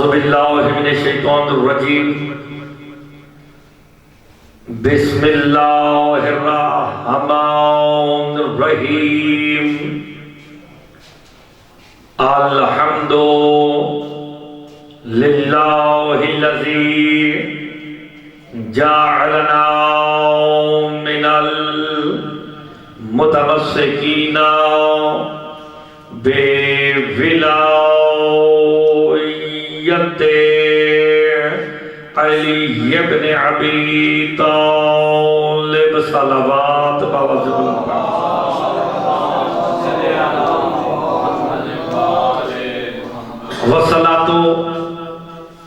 اعوذ باللہ من الشیطان الرجیم بسم اللہ الرحمن الرحیم الحمد للہ الذی جعلنا من المتمسکین بولایت علی ابن ابی طالب صلوات والصلاة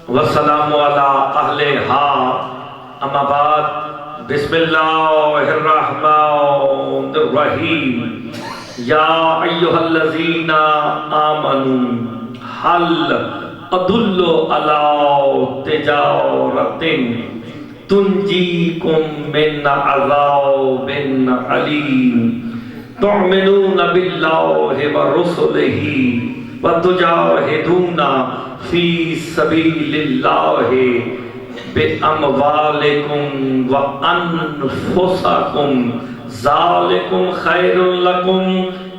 والسلام علی اہلہا اما بعد بسم اللہ الرحمن الرحیم یا ایہا الذین آمنوا حل ادل علی تجارت تنجیکم من عذاب علیم تؤمنون باللہ ورسلہ وتجاہدون فی سبیل اللہ بِأَمْوَالِكُمْ وَأَنفُسَكُمْ ذَلِكُمْ خَيْرٌ لَكُمْ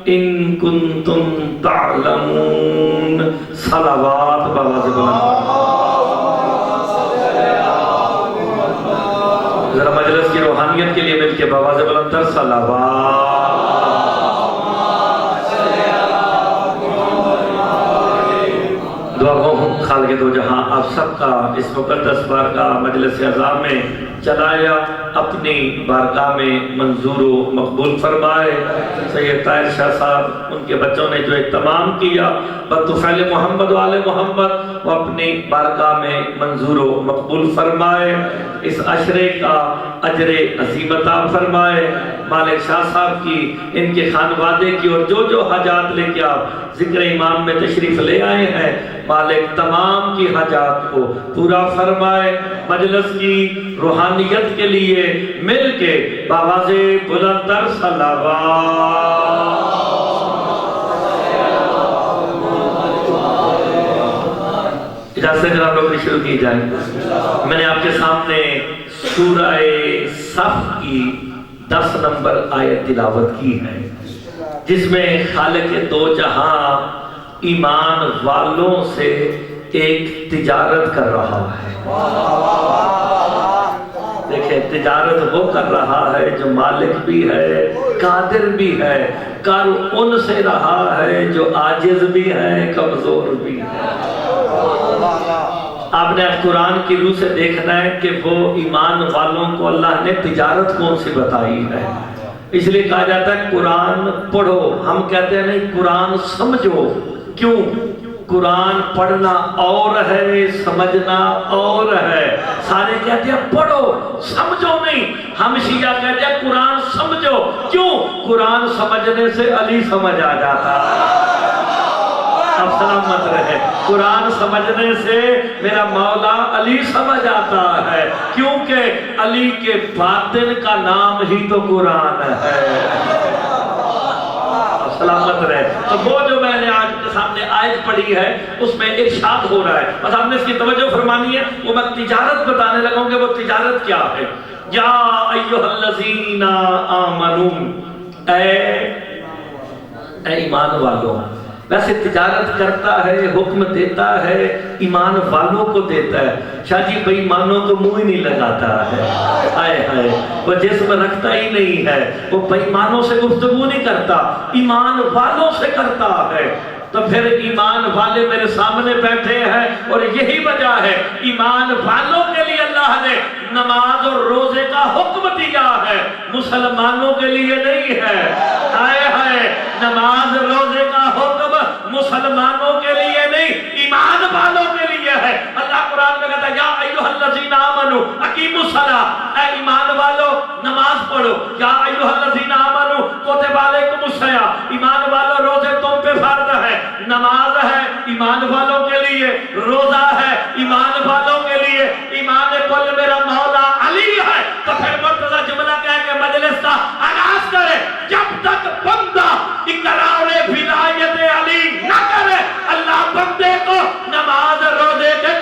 إِن كُنتُمْ تَعْلَمُونَ صلوات بآواز بلند ذرا مجلس کی روحانیت کے لیے مل کے بآواز بلند تر صلوات دعا گو ہوں خالق دو جہاں آپ سب کا اس مقدس بارگاہ مجلس عظام میں چلایا اپنی بارگاہ میں منظور و مقبول فرمائے سید طاہر شاہ صاحب ان کے بچوں نے جو اہتمام کیا بطفیل محمد و آل محمد وہ اپنی بارگاہ میں منظور و مقبول فرمائے اس عشرے کا اجر عظیم عطا فرمائے مالک شاہ صاحب کی ان کے خانوادے کی اور جو جو حاجات لے کے آپ ذکر امام میں تشریف لے آئے ہیں مالک تمام کی حاجات کو پورا فرمائے مجلس کی روحانیت کے لیے مل کے بآواز بلند تر صلوات اجازت جناب لوگ شروع کی جائیں میں نے آپ کے سامنے سورہ صف کی 10 نمبر آیت تلاوت کی ہے جس میں خالق دو جہاں ایمان والوں سے ایک تجارت کر رہا ہے دیکھیں تجارت وہ کر رہا ہے جو مالک بھی ہے قادر بھی ہے کر ان سے رہا ہے جو عاجز بھی ہے کمزور بھی ہے آپ نے قرآن کی روح سے دیکھنا ہے کہ وہ ایمان والوں کو اللہ نے تجارت کون سی بتائی ہے اس لیے کہا جاتا ہے قرآن پڑھو ہم کہتے ہیں نہیں قرآن سمجھو کیوں قرآن پڑھنا اور ہے سمجھنا اور ہے سارے کہتے ہیں پڑھو سمجھو نہیں ہم شیعہ کہتے ہیں قرآن سمجھو کیوں قرآن سمجھنے سے علی سمجھ آ جاتا اب سلامت رہے قرآن سمجھنے سے میرا مولا علی سمجھ آتا ہے کیونکہ علی کے باطن کا نام ہی تو قرآن ہے سلامت رہے تو وہ جو میں نے آج کے سامنے آیت پڑھی ہے اس میں ارشاد ہو رہا ہے بس آپ نے اس کی توجہ فرمانی ہے وہ میں تجارت بتانے لگوں کہ وہ تجارت کیا ہے یا ایھا الذین آمنوا اے ایمان والوں ویسے تجارت کرتا ہے حکم دیتا ہے ایمان والوں کو دیتا ہے شاہ جی بے ایمانوں کو منہ ہی نہیں لگاتا ہے ہائے ہائے وہ جسم رکھتا ہی نہیں ہے وہ بے ایمانوں سے گفتگو نہیں کرتا ایمان والوں سے کرتا ہے تو پھر ایمان والے میرے سامنے بیٹھے ہیں اور یہی وجہ ہے ایمان والوں کے لیے اللہ نے نماز اور روزے کا حکم دیا ہے مسلمانوں کے لیے نہیں ہے ہائے ہائے نماز روزے کا حکم مسلمانوں کے لیے نہیں ایمان والوں کے لیے ہے اللہ قرآن میں کہتا ہے یا ایھا الذین آمنوا اقیموا الصلاۃ اے ایمان والو نماز پڑھو یا ایھا الذین آمنوا کتب علیکم الصیام ایمان والو روزے تم پہ فرض ہے نماز ہے ایمان والوں کے لیے روزہ ہے ایمان والوں کے لیے ایمان کل میرا مولا علی ہے تو پھر مرتضی جملہ کہہ کے مجلس کا آغاز کرے جب تک بندہ اقرار ولایت علی نہ کرے اللہ بندے کو نماز روزے کے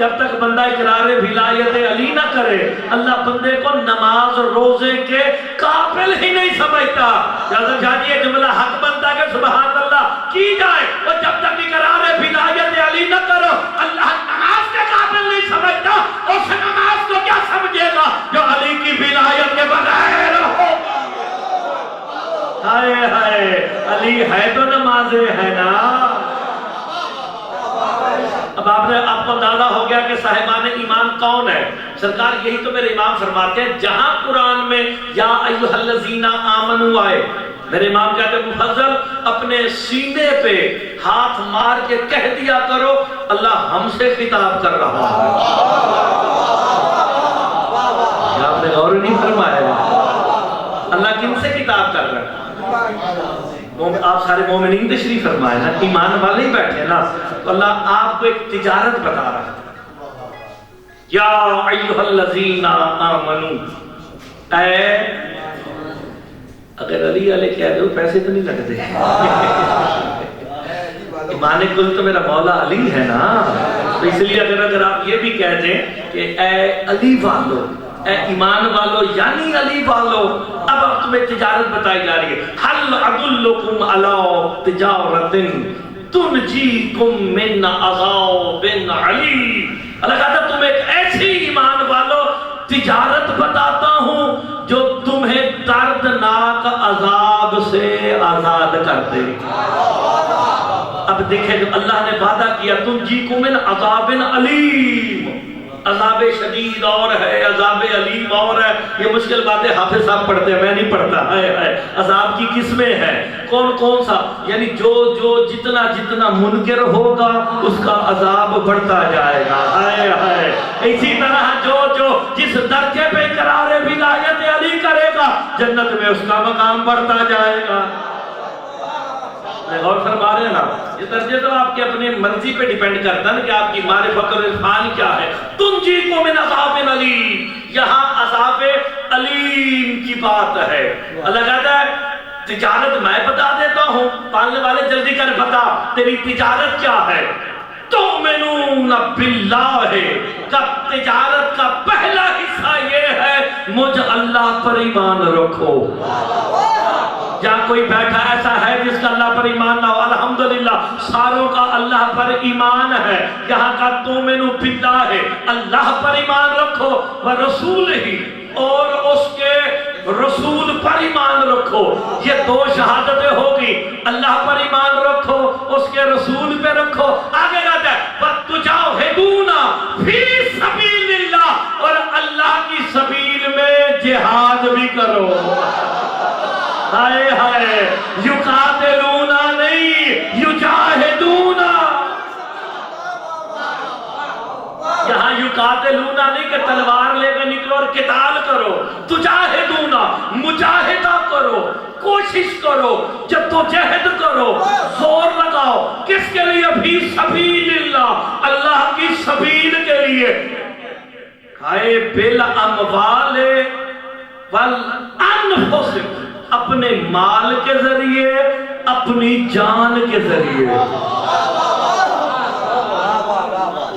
جب تک بندہ اقرار ولایت علی نہ کرے اللہ بندے کو نماز روزے کے قابل ہی نہیں سمجھتا۔ حضرت شاہ جی یہ جملہ حق بنتا کہ سبحان اللہ کی جائے، اور جب تک اقرار ولایت علی نہ کرو اللہ نماز کے قابل نہیں سمجھتا۔ اس نماز کو کیا سمجھے گا جو علی کی ولایت کے بغیر ہو؟ ہائے ہائے، علی ہے تو نمازیں ہے نا۔ اب آپ کو اندازہ ہو گیا کہ صاحبان ایمان کون ہے۔ سرکار یہی تو میرے امام فرماتے ہیں، جہاں قرآن میں یا ایھا الذین آمنوا آئے، میرے امام کہتے ہیں مفضل اپنے سینے پہ ہاتھ مار کے کہہ دیا کرو اللہ ہم سے خطاب کر رہا ہے۔ آپ نے غور نہیں فرمایا اللہ کن سے خطاب کر رہا ہے؟ آپ سارے مومنین تشریف فرمائے نا، ایمان والے ہی بیٹھے نا، تو اللہ آپ کو ایک تجارت بتا رہا ہے۔ یا ایھا الذین آمنوا، اے اگر علی علیہ کہہ دو پیسے تو نہیں لگتے۔ ایمان کل تو میرا مولا علی ہے نا، تو اس لیے اگر آپ یہ بھی کہہ دیں کہ اے علی والو، اے ایمان والو یعنی علی والو، اب تمہیں تجارت بتائی جا رہی ہے۔ حل ادلکم علی تجارت تنجیکم من عذاب علی، اللہ کہتا تم ایک ایسی ایمان والو تجارت بتاتا ہوں جو تمہیں دردناک عذاب سے آزاد کر دے۔ اب دیکھیں جو اللہ نے وعدہ کیا تنجیکم من عذاب علیم، عذاب شدید اور ہے عذاب علیم اور ہے، یہ مشکل باتیں حافظ صاحب پڑھتے ہیں میں نہیں پڑھتا۔ عذاب کی قسمیں ہیں کون کون سا، یعنی جو جتنا جتنا منکر ہوگا اس کا عذاب بڑھتا جائے گا۔ اسی طرح جو جس درجے پہ اقرار ولایت علی کرے گا جنت میں اس کا مقام بڑھتا جائے گا۔ غور فرما رہے ہیں نا، یہ درجے تو آپ کی اپنی مرضی پہ ڈیپینڈ کرتا ہے نا کہ آپ کی معرفت اور عرفان کیا ہے۔ تنجیکم من عذاب علیم، یہاں عذاب علیم کی بات ہے۔ اللہ کہتا ہے تجارت میں بتا دیتا ہوں، پالنے والے جلدی کر بتا تیری تجارت کیا ہے۔ تؤمنون باللہ کا تجارت کا پہلا حصہ یہ ہے مجھ اللہ پر ایمان رکھو۔ جہاں کوئی بیٹھا ایسا ہے جس کا اللہ پر ایمان نہ ہو، الحمدللہ ساروں کا اللہ پر ایمان ہے۔ یہاں کا تؤمنوا باللہ ہے اللہ پر ایمان رکھو، ورسول ہی اور اس کے رسول پر ایمان رکھو۔ یہ دو شہادتیں ہوگی، اللہ پر ایمان رکھو اس کے رسول پہ رکھو۔ آگے کہتا ہے وَتُجَاهِدُونَ فِي سَبِيلِ اللَّهِ، اور اللہ کی سبیل میں جہاد بھی کرو۔ ہائے ہائے، یقاتلون نہیں یجاہدون، یہاں یقاتلون نہیں کہ تلوار لے کے نکلو اور قتال کرو، تجاہدون مجاہدہ کرو، کوشش کرو، جدوجہد کرو، زور لگاؤ، کس کے لیے؟ فی سبیل اللہ، اللہ کی سبیل کے لیے۔ ہائے بالاموال والانفس، اپنے مال کے ذریعے اپنی جان کے ذریعے۔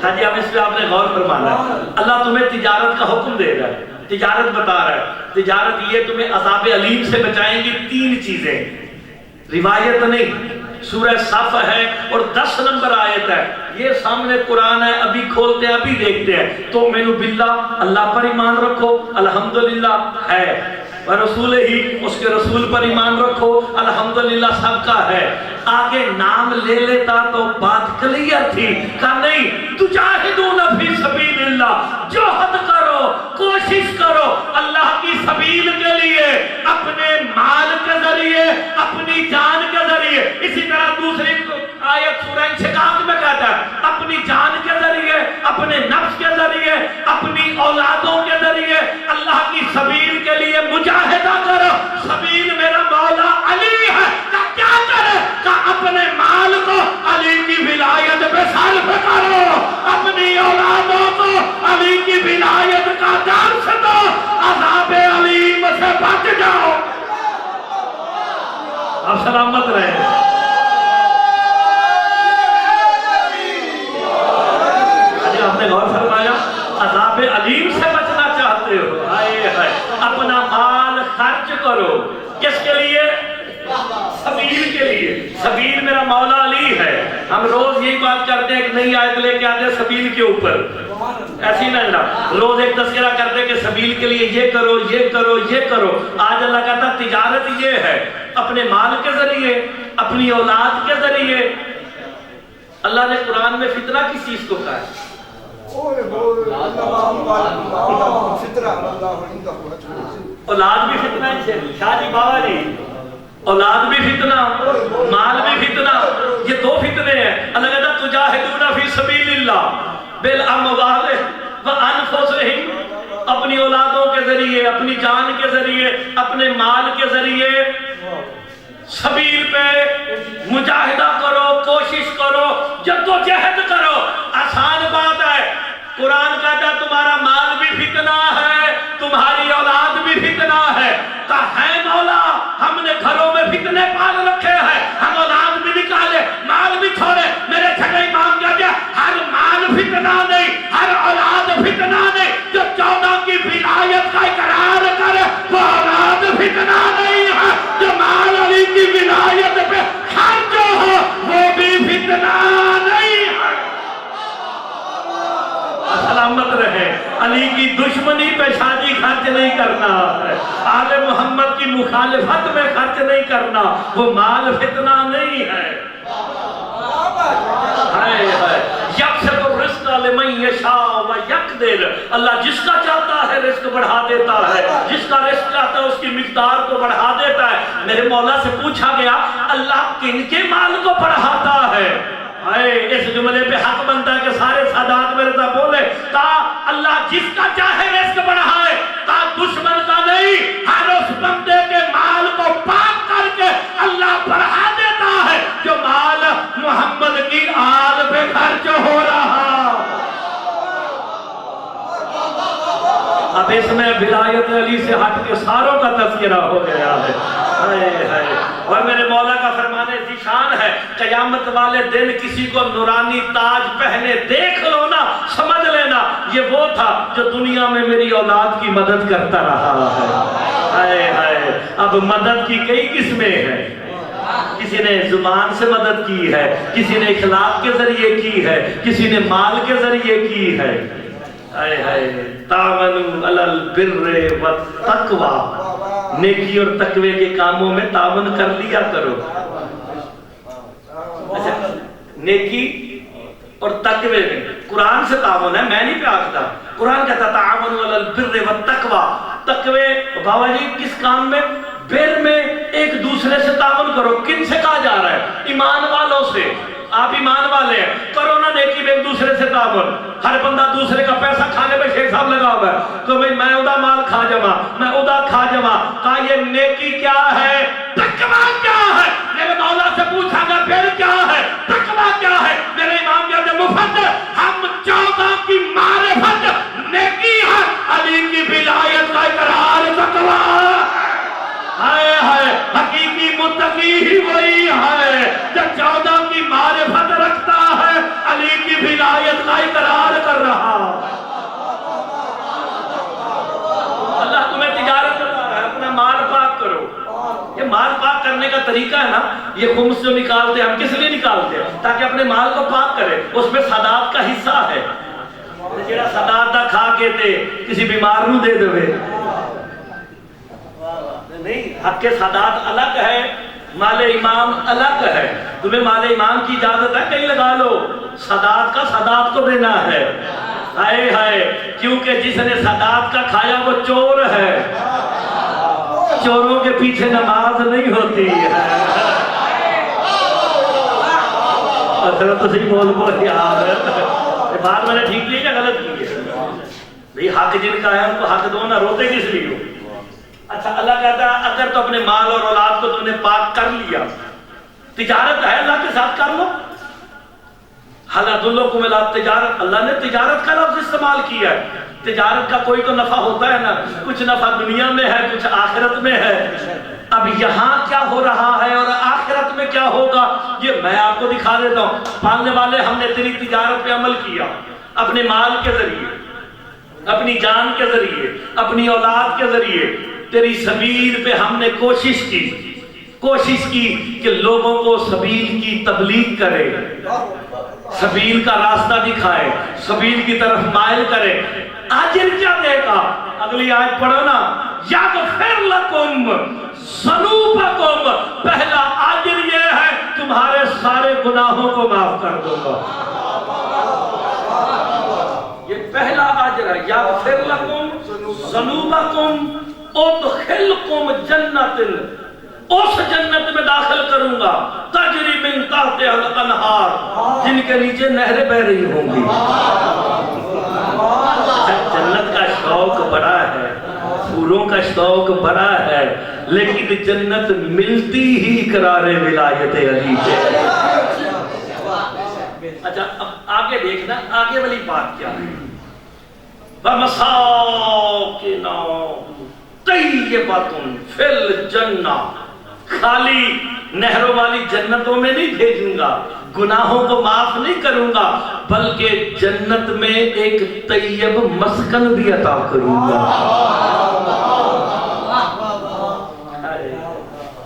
ہاں جی، اب اس پہ آپ نے غور فرمانا ہے۔ اللہ تمہیں تجارت کا حکم دے رہا ہے، تجارت بتا رہا ہے۔ تجارت یہ تمہیں عذاب علیم سے بچائیں گی تین چیزیں، روایت نہیں، سورہ صف ہے اور 10 نمبر آیت ہے، یہ سامنے قرآن ہے، ابھی کھولتے ہیں ابھی دیکھتے ہیں۔ تو مینو باللہ، اللہ پر ایمان رکھو، الحمدللہ ہے، رسول ہی اس کے رسول پر ایمان رکھو، الحمدللہ سب کا ہے۔ آگے نام لے لیتا تو بات کلیئر تھی، کہا نہیں تجاہدون فی سبیل اللہ، جہد کرو، کوشش کرو اللہ کی سبیل کے لیے، اپنے مال کے ذریعے اپنی جان کے ذریعے۔ اسی طرح دوسری آیت سورہ انشقاق میں کہتا ہے اپنی جان کے ذریعے، اپنے نفس کے ذریعے، اپنی اولادوں کے ذریعے اللہ کی سبیل کے لیے مجاہدہ کرو۔ سبیل میرا مولا علی ہے، کیا کرے؟ کہ اپنے مال کو علی کی ولایت پہ صرف کرو، اپنی اولادوں کو علی کی ولایت کا درس دو، عذاب علیم سے بچ جاؤ۔ آپ سلامت رہے۔ آپ نے غور اپنا مال خرچ کرو. کس کے لیے؟ سبیل کے لیے. سبیل میرا مولا علی ہے. ہم روز یہی بات کرتے ہیں کہ نئی آیت لے کے آتے ہیں سبیل کے اوپر. ایسی نہ جناب روز ایک تذکرہ کرتے ہیں کہ سبیل کے لیے یہ کرو یہ کرو یہ کرو. آج اللہ کہتا ہے تجارت یہ ہے اپنے مال کے ذریعے اپنی اولاد کے ذریعے. اللہ نے قرآن میں فتنہ کس چیز کو کہا ہے؟ اولاد بھی فتنہ ہے. شاہ جی بابا جی اولاد بھی فتنہ مال بھی فتنہ. یہ دو فتنے ہیں. اللہ کہتا ہے تجاہدون فی سبیل اللہ بالاموال وانفسہم. اپنی اولادوں کے ذریعے اپنی جان کے ذریعے اپنے مال کے ذریعے سبیل پہ مجاہدہ کرو کوشش کرو جدوجہد کرو. آسان بات ہے. قرآن کہتا ہے تمہارا مال بھی فتنہ ہے تمہاری اولاد بھی فتنہ ہے. کہا ہے مولا ہم نے گھروں میں فتنے پال رکھے ہیں ہم اولاد بھی نکالے مال بھی چھوڑے. میرے چھٹے امام کہتے ہیں ہر مال فتنہ نہیں ہر اولاد فتنہ نہیں. جو 14 کی ولایت کا اقرار کرے وہ اولاد فتنہ نہیں ہے. جو مال علی کی ولایت پہ خرچ ہو وہ بھی فتنہ نہیں ہے. سلامت رہے. علی کی دشمنی پہ شادی خرچ نہیں کرنا ہے. آل محمد کی مخالفت میں خرچ نہیں کرنا. وہ مال فتنہ نہیں ہے. یکسب الرزق لمن یشاء ویقدر. اللہ جس کا چاہتا ہے رزق بڑھا دیتا ہے جس کا رزق چاہتا ہے اس کی مقدار کو بڑھا دیتا ہے. میرے مولا سے پوچھا گیا اللہ کن کے مال کو بڑھاتا ہے؟ اس جملے پہ حق بنتا ہے کہ سارے سادات میرے ساتھ بولے. کہا اللہ جس کا چاہے رزق بڑھائے. کہا دشمن کا نہیں ہر اس بندے کے مال کو پاک کر کے اللہ بڑھا دیتا ہے جو مال محمد کی آل پہ خرچ ہو رہا. اب اس میں ولایت علی سے ہٹ کے ساروں کا تذکرہ ہو گیا ہے. اور میرے مولا کا فرمان ذیشان ہے قیامت والے دن کسی کو نورانی تاج پہنے دیکھ لو نا سمجھ لینا یہ وہ تھا جو دنیا میں میری اولاد کی مدد کرتا رہا ہے. اب مدد کی کئی قسمیں ہیں. کسی نے زبان سے مدد کی ہے کسی نے اخلاق کے ذریعے کی ہے کسی نے مال کے ذریعے کی ہے. تعاونوا علی البر والتقوی. نیکی اور تقوی کے کاموں میں تعاون کر لیا کرو. اچھا نیکی اور تقوی میں قرآن سے تعاون ہے میں نہیں پہ آکھتا. قرآن کہتا تعاونوا علی البر والتقوی. تقوی بابا جی کس کام میں؟ بر میں ایک دوسرے سے تعاون کرو. کن سے کہا جا رہا ہے؟ ایمان والوں سے. آپ ایمان والے ہیں کرو نا نیکی میں ایک دوسرے سے تعاون. ہر بندہ دوسرے کا پیسہ کھانے پہ شیخ صاحب لگا ہوا ہے تو میں ادا مال کھا جما میں ادا کھا جما. کہا یہ نیکی کیا ہے تقویٰ کیا ہے؟ میرے مولا سے پوچھا گا پھر کیا ہے تقویٰ کیا ہے؟ میرے امام کہتے ہیں مفسر ہم 14 کی معرفت نیکی ہے علی کی ولایت کا اقرار تقویٰ. حقیقی متقی ہی وہی ہے جو 14 کی معرفت رکھتا ہے علی کی ولایت کا اقرار کر رہا. اللہ تمہیں تجارت بتا رہا ہے اپنا مال پاک کرو. یہ مال پاک کرنے کا طریقہ ہے نا یہ خمس جو نکالتے ہیں ہم کس لیے نکالتے ہیں؟ تاکہ اپنے مال کو پاک کرے. اس میں صداقت کا حصہ ہے. جیڑا صداقت دا کھا کے تے کسی بیمار نو دے دوے نہیں. حق کے صداقت الگ ہے مال امام الگ ہے. تمہیں مال امام کی اجازت ہے کہیں لگا لو. صداقت کا صداقت کو دینا ہے. ہائے ہائے کیونکہ جس نے صداقت کا کھایا وہ چور ہے. چوروں کے پیچھے نماز نہیں ہوتی ہے. اچھا تو صحیح بول یار بات میں نے ٹھیک کی یا غلط کی ہے؟ بھئی حق جن کا ہے ان کو حق دو نا روتے کس لیے ہو؟ اچھا اللہ کہتا ہے اگر تو اپنے مال اور اولاد کو تم نے پاک کر لیا تجارت ہے اللہ کے ساتھ کر لو. حل ادلکم علی التجارت. اللہ نے تجارت کا لفظ استعمال کیا ہے. تجارت کا کوئی تو نفع ہوتا ہے نا. کچھ نفع دنیا میں ہے کچھ آخرت میں ہے. اب یہاں کیا ہو رہا ہے اور آخرت میں کیا ہوگا یہ میں آپ کو دکھا دیتا ہوں. پالنے والے ہم نے تیری تجارت پہ عمل کیا اپنے مال کے ذریعے اپنی جان کے ذریعے، اپنی اولاد کے ذریعے تیری سبیل پہ ہم نے کوشش کی کہ لوگوں کو سبیل کی تبلیغ کرے، سبیل کا راستہ دکھائے، سبیل کی طرف مائل کرے۔ اجر کیا دے گا؟ اگلی آیت پڑھو نا، یغفر لکم ذنوبکم، پہلا اجر یہ ہے تمہارے سارے گناہوں کو معاف کر دوں گا۔ یہ پہلا اجر ہے، یغفر لکم ذنوبکم ادخلکم جنت، اس جنت میں داخل کروں گا تجری من تحتہا الانہار، جن کے نیچے نہریں بہہ رہی ہوں گی۔ جنت کا شوق بڑا ہے، پھولوں کا شوق بڑا ہے، لیکن جنت ملتی ہی اقرار ولایت علی سے۔ اچھا اب آگے دیکھنا، آگے والی بات کیا ہے؟ وَمَسَاكِنَ طَيِّبَةٌ فِي الْجَنَّةِ، خالی نہروں والی جنتوں میں نہیں بھیجوں گا، گناہوں کو معاف نہیں کروں گا، بلکہ جنت میں ایک طیب مسکن بھی عطا کروں گا۔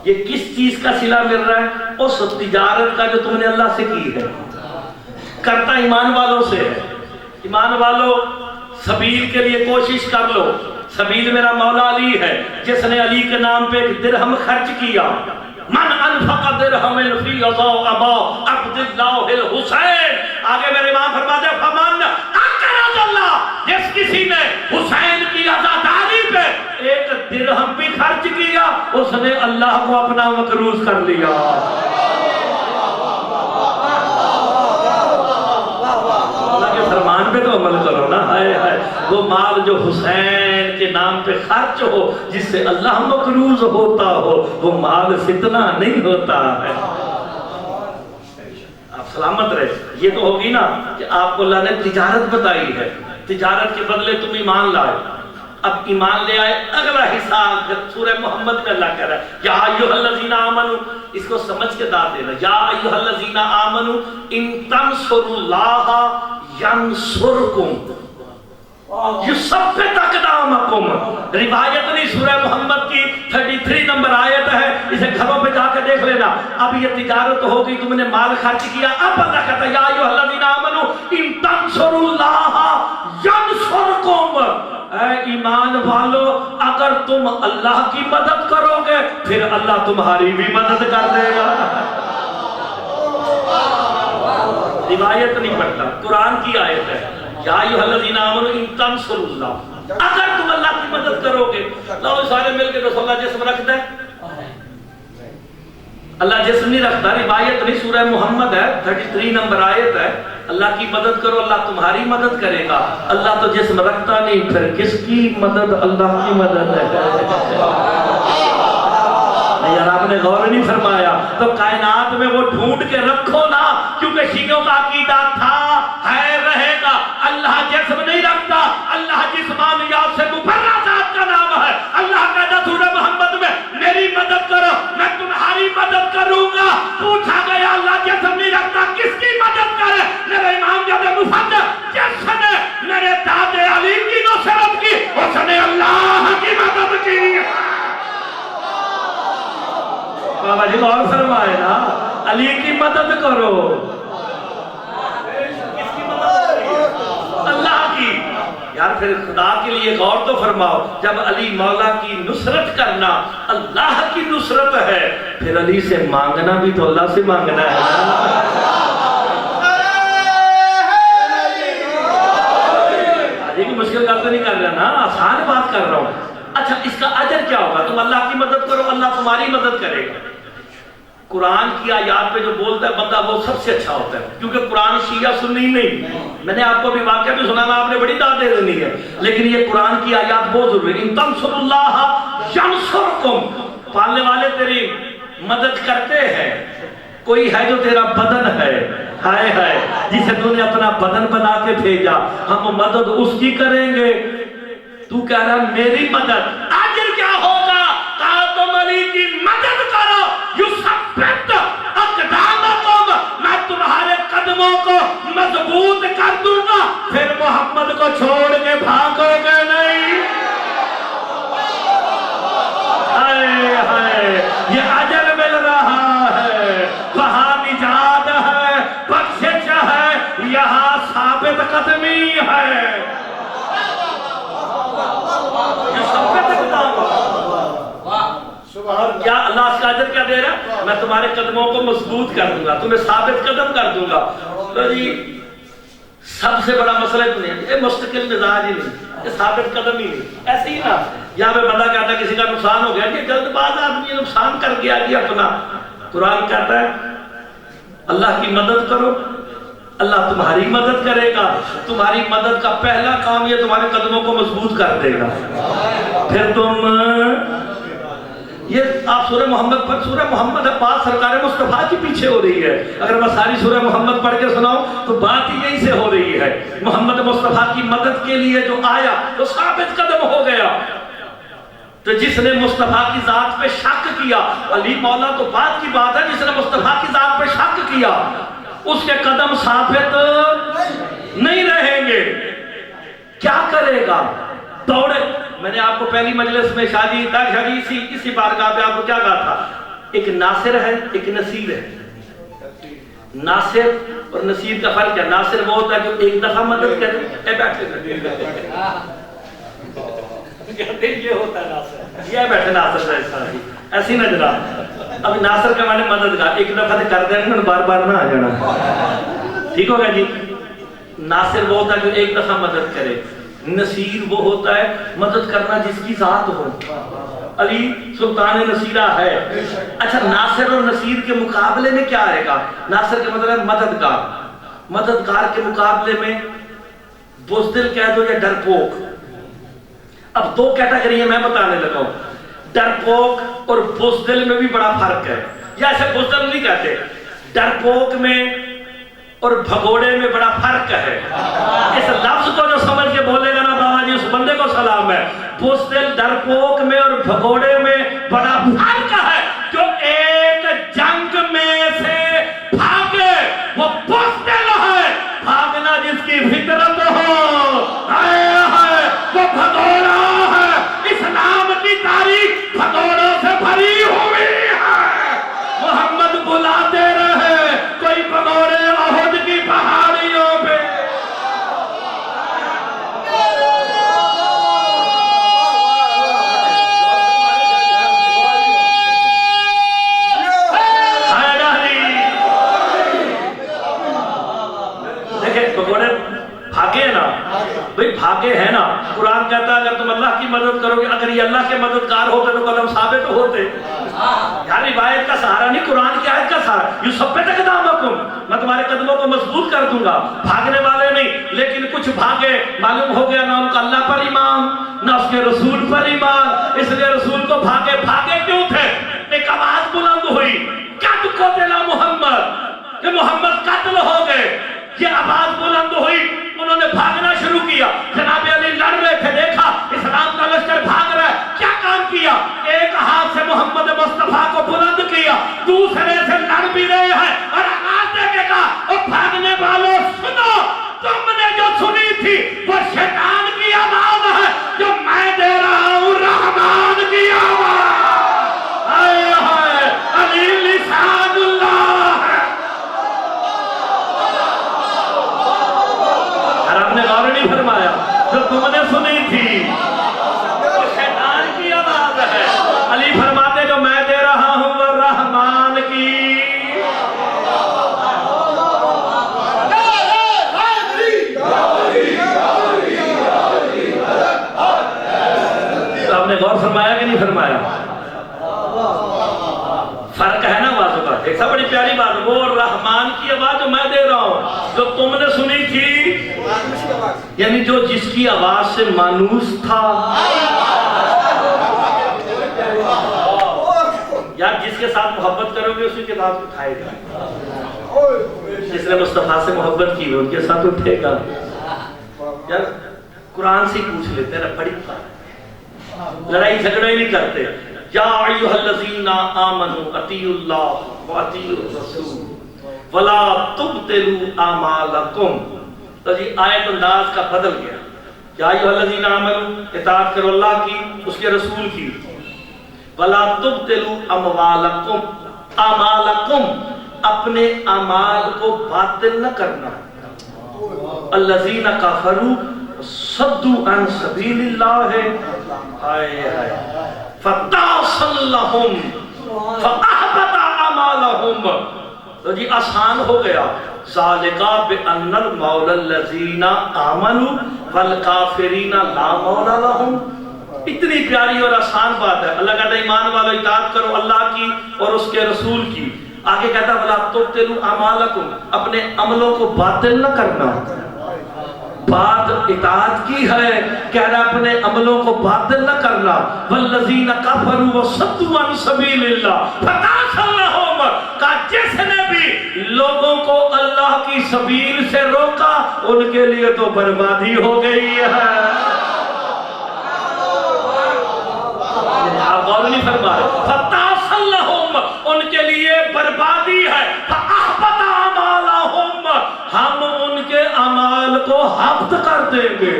یہ کس چیز کا صلہ مل رہا ہے؟ اس تجارت کا جو تم نے اللہ سے کی ہے، کرتا ایمان والوں سے ہے۔ ایمان والوں سبیل کے لیے کوشش کر لو۔ سبیل میرا مولا علی ہے، جس نے علی کے نام پہ ایک درہم خرچ کیا۔ من انفق درہم فی عزا ابا عبداللہ الحسین، آگے میرے امام فرماتے ہیں فمن اقرض اللہ، جس کسی نے حسین کی عزاداری پہ ایک درہم بھی خرچ کیا، اس نے اللہ کو اپنا مقروض کر لیا۔ اللہ کے فرمان پہ تو عمل کرو نا۔ ہائے ہائے، وہ مال جو حسین کے نام پہ خرچ ہو، جس سے اللہ مقروض ہوتا ہو، وہ مال فتنہ نہیں ہوتا ہے۔ آپ سلامت رہے۔ یہ تو ہوگی نا کہ آپ کو اللہ نے تجارت بتائی ہے، تجارت کے بدلے تم ایمان لائے۔ اب ایمان لے آئے، اگلا حصہ سورہ محمد میں اللہ کہہ رہا ہے یا ایھا الذین آمنوا، اس کو سمجھ کے داد دینا، یا ایھا الذین آمنوا ان تنصروا اللہ ینصرکم یثبت اقدامکم۔ روایت نہیں، سورہ محمد کی 33 نمبر آیت ہے، اسے گھروں پہ جا کے دیکھ لینا۔ اب یہ تجارت ہو گئی، تم نے مال خرچ کیا، اب اللہ کہتا ہے یا ایھا الذین آمنوا ان تنصروا اللہ ینصرکم، اے ایمان والو اگر تم اللہ کی مدد کرو گے پھر اللہ تمہاری بھی مدد کر دے گا۔ روایت نہیں پڑھتا، قرآن کی آیت ہے یا ایھا الذین آمنوا ان تنصروا اللہ، اگر تم اللہ کی مدد کرو گے۔ لاؤ سارے مل کے تو اللہ جسم رکھتا ہے؟ اللہ جسم نہیں رکھتا، روایت نہیں، سورہ محمد ہے 33 نمبر آیت ہے، اللہ کی مدد کرو اللہ تمہاری مدد کرے گا۔ اللہ تو جسم رکھتا نہیں، پھر کس کی مدد؟ اللہ کی مدد ہے۔ یار آپ نے غور نہیں فرمایا، تو کائنات میں وہ ڈھونڈ کے رکھو نا، کیونکہ شیعوں کا عقیدہ تھا، ہے، رہے گا، اللہ جسم نہیں رکھتا، اللہ جسمانیات سے مبرہ ذات کا نام ہے۔ اللہ کہتا سورہ محمد میں میری مدد کرو میں تمہاری مدد کروں گا۔ پوچھا گیا اللہ جسم نہیں رکھتا کس کی مدد کرے؟ میرے امام جب مفدر جس نے میرے داد علی کی نصرت کی، اس نے اللہ کی مدد کی۔ بابا جی غور فرمائے نا، علی کی مدد کرو، کس کی مدد کرو؟ اللہ کی۔ یار پھر خدا کے لیے غور تو فرماؤ، جب علی مولا کی نصرت کرنا اللہ کی نصرت ہے، پھر علی سے مانگنا بھی تو اللہ سے مانگنا ہے۔ یہ مشکل بات تو نہیں کر رہا نا، آسان بات کر رہا ہوں۔ اچھا اس کا اجر کیا ہوگا؟ تم اللہ کی مدد کرو اللہ تمہاری مدد کرے گا۔ قرآن کی آیات پہ جو بولتا ہے بندہ وہ سب سے اچھا ہوتا ہے، کیونکہ قرآن شیعہ سنی نہیں۔ میں نے آپ کو بھی واقعہ بھی سنانا، آپ نے بڑی داد دے دینی ہے، لیکن یہ قرآن کی آیات بہت ضروری ہے۔ ان تنصروا اللہ ینصرکم، پالنے والے تیری مدد کرتے ہیں۔ کوئی ہے جو تیرا بدن ہے، ہائے ہائے، جسے تو نے اپنا بدن بنا کے بھیجا، ہم مدد اس کی کریں گے۔ تو کہہ رہا میری مدد، اجر کیا ہوگا؟ کہا تم علی کی مدد کرو، یثبت اقدامکم، میں تمہارے قدموں کو مضبوط کر دوں گا، پھر محمد کو چھوڑ کے بھاگو۔ اجر کیا دے رہا؟ میں تمہارے قدموں کو مضبوط کر دوں گا، تمہیں ثابت قدم کر دوں گا۔ تو جی سب سے بڑا مسئلہ دنیا یہ مستقل مزاج ہی نہیں، یہ ثابت قدم ہی نہیں۔ ایسے ہی نا یہاں پہ بندہ کہتا ہے کسی کا نقصان ہو گیا، یہ جلد باز آدمی نقصان کر گیا جی اپنا۔ قرآن کہتا ہے اللہ کی مدد کرو، اللہ تمہاری مدد کرے گا۔ تمہاری مدد کا پہلا کام یہ تمہارے قدموں کو مضبوط کر دے گا۔ پھر تم یہ آپ سورہ محمد پر، سورہ محمد ہے، بات سرکار مصطفیٰ کی پیچھے ہو رہی ہے۔ اگر میں ساری سورہ محمد پڑھ کے سناؤں تو بات ہی یہی سے ہو رہی ہے۔ محمد مصطفیٰ کی مدد کے لیے جو آیا تو ثابت قدم ہو گیا۔ تو جس نے مصطفیٰ کی ذات پہ شک کیا، علی مولا تو بات کی بات ہے، جس نے مصطفیٰ کی ذات پہ شک کیا اس کے قدم ثابت نہیں رہیں گے۔ کیا کرے گا؟ دوڑے۔ میں نے آپ کو پہلی مجلس میں شادی اسی بارگاہ پہ آپ کو کیا کہا تھا؟ ایک ناصر ہے، ایک نصیر ہے۔ ناصر اور نصیر کا فرق ہے، ناصر وہ ہوتا ہے جو ایک دفعہ مدد کرے، کہتے یہ ہوتا ہے ناصر، یہ بیٹھے ناصر ہے ایسی نہ جناب۔ اب ناصر کا معنی مددگار، ایک دفعہ سے کر دیں بار بار نہ آ جانا، ٹھیک ہوگا جی۔ ناصر وہ ہوتا ہے جو ایک دفعہ مدد کرے، نصیر وہ ہوتا ہے مدد کرنا جس کی ذات ہو۔ علی سلطان نصیرہ ہے۔ اچھا ناصر اور نصیر کے مقابلے میں کیا آئے گا؟ ناصر کے مطلب مددگار، مددگار کے مقابلے میں بزدل کہہ دو یا ڈرپوک۔ اب دو کیٹیگری میں بتانے لگا ہوں، ڈرپوک اور بزدل میں بھی بڑا فرق ہے۔ یا ایسے بزدل نہیں کہتے، ڈرپوک میں اور بھگوڑے میں بڑا فرق ہے۔ اس لفظ کو جو سمجھ کے بولے گا نا بابا جی اس بندے کو سلام ہے۔ بزدل ڈرپوک میں اور بھگوڑے میں بڑا فرق ہے۔ جو ایک جنگ میں سے بھاگے وہ بزدل ہے، بھاگنا جس کی فطرت ہو وہ بھگوڑا ہے۔ اسلام کی تاریخ بھگوڑوں سے بھری ہوئی ہے۔ محمد بلاتے رہے کوئی بھگوڑے احد کی پہاڑیوں پہ۔ دیکھیں بھگوڑے بھاگے ہیں نا، بھئی بھاگے ہیں نا۔ قرآن کہتا ہے اگر تم اللہ کی مدد کرو گے، اگر یہ اللہ کے مددگار ہوتے تو قدم ثابت ہوتے۔ یعنی روایت کا سہارا نہیں، قرآن کی آیت کا سہارا۔ یثبت اقدامکم، میں تمہارے قدموں کو مضبوط کر دوں گا۔ بھاگنے والے نہیں، لیکن کچھ بھاگے، معلوم ہو گیا نہ ان کا اللہ پر ایمان نہ اس کے رسول پر ایمان، اس لیے رسول کو بھاگے کیوں تھے؟ ایک آواز بلند ہوئی، قد قتل محمد، کہ محمد قتل ہو گئے۔ یہ آواز بلند ہوئی، انہوں نے بھاگنا شروع کیا۔ جناب علی لڑ رہے تھے، دیکھا اسلام کا لشکر بھاگ رہا ہے، کیا کام کیا؟ ایک ہاتھ سے محمد مصطفیٰ کو بلند کیا، دوسرے سے لڑ بھی رہے ہیں اور آواز دے کے کہا اور بھاگنے والوں سنو، تم نے جو سنی تھی وہ شیطان کی آواز ہے، جو میں دے رہا ہوں رحمان کی آواز۔ ہائے ہائے علی لسان اللہ ہے۔ آپ نے غور نہیں فرمایا، جو تم نے سنی تھی وہ شیطان کی آواز ہے۔ علی فرماتے جو میں دے رہا ہوں وہ رحمان کی۔ آپ نے غور فرمایا کہ نہیں فرمایا؟ فرق ہے نا آوازوں کا۔ ایک سب بڑی پیاری بات، وہ رحمان کی آواز جو میں دے رہا ہوں، جو تم نے سنی تھی، یعنی جو جس کی آواز سے مانوس تھا، یا جس کے ساتھ محبت کرو گے اسی کے ساتھ اٹھائے گا۔ جس نے مصطفیٰ سے محبت کی ان کے ساتھ اٹھے گا۔ یار قرآن سے پوچھ لیتے ہیں، بڑی بات، لڑائی جھگڑے نہیں کرتے۔ یا ایھا الذین آمنوا اطیعوا اللہ واطیعوا الرسول ولا تبطلوا اعمالکم۔ تو جی آیت انداز کا بدل گیا۔ یا ایھا الذین آمنوا، اطاعت کرو اللہ کی، اس کے رسول کی۔ ولا تبطلوا اموالکم، اعمالکم، اپنے اعمال کو باطل نہ کرنا۔ الذین کفروا صدوا عن سبیل اللہ، ہائے ہائے، فتعصل لہم، فَأَحْبَطَ أَعْمَالَهُمْ، تو جی آسان ہو گیا. ذَلِكَ بِأَنَّ الْمَوْلَى الَّذِينَ آمَنُوا وَالْكَافِرِينَ لَا مَوْلَى لَهُمْ. اتنی پیاری اور آسان بات ہے. اللہ کہتا ہے ایمان والو اطاعت کرو اللہ کی اور اس کے رسول کی. آگے کہتا ہے وَلَا تُبْطِلُوا أَعْمَالَكُمْ، اپنے عملوں کو باطل نہ کرنا. بات اطاعت کی ہے، کہہ رہا اپنے عملوں کو باطل نہ کرنا. وَالَّذِينَ كَفَرُوا وَصَدُّوا عَنْ سَبِيلِ اللَّهِ فَتَعْسَلْ لَهُمْ، کہ جس نے بھی لوگوں کو اللہ کی سبیل سے روکا ان کے لیے تو بربادی ہو گئی ہے. آپ غور نہیں فرما رہے. فَتَعْسَلْ لَهُمْ، ان کے لیے بربادی ہے. فَأَحْبَطَ أَعْمَالَهُمْ، ہم ان کے اعمال کو حبط کر دیں گے.